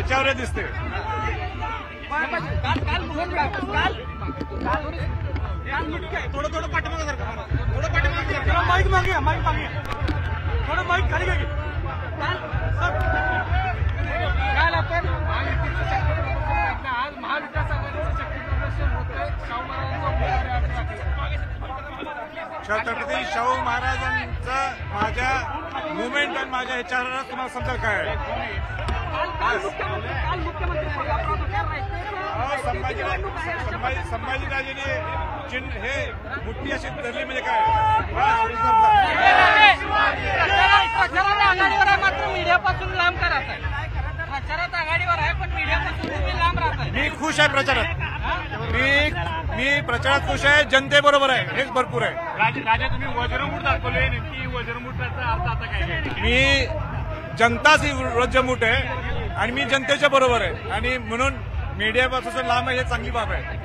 त्याच्यावर दिसते थोडं थोडं पाठीमागे सारखं थोडं पाठीमागे माईक मागे माईक मागे थोडं माईक खाली घ्या काल आपण आज महाविकास आघाडीचं शक्ती प्रदर्शन होतंय छत्रपती शाहू महाराजांचं माझ्या मुवमेंट आणि माझ्या ह्याच्यावर तुम्हाला समजा काय संभाजीराजेने चिन्ह हे मुठ्ठी अशी धरली म्हणजे काय आघाडीवर आहे मात्र मीडियापासून लांब का राहत आहे प्रचारात आघाडीवर आहे पण मीडियापासून तुम्ही लांब राहत आहे मी खुश आहे प्रचारात मी प्रचारात खुश आहे जनतेबरोबर आहे हेच भरपूर आहे राजा तुम्ही वज्रमूठ दाखवले नक्की वज्रमूठाचा अर्थ आता काय मी जनताच ही वज्रमूठ आहे आणि मी जनतेच्या बरोबर आहे आणि म्हणून मीडियापासून लांब आहे हे चांगली बाब आहे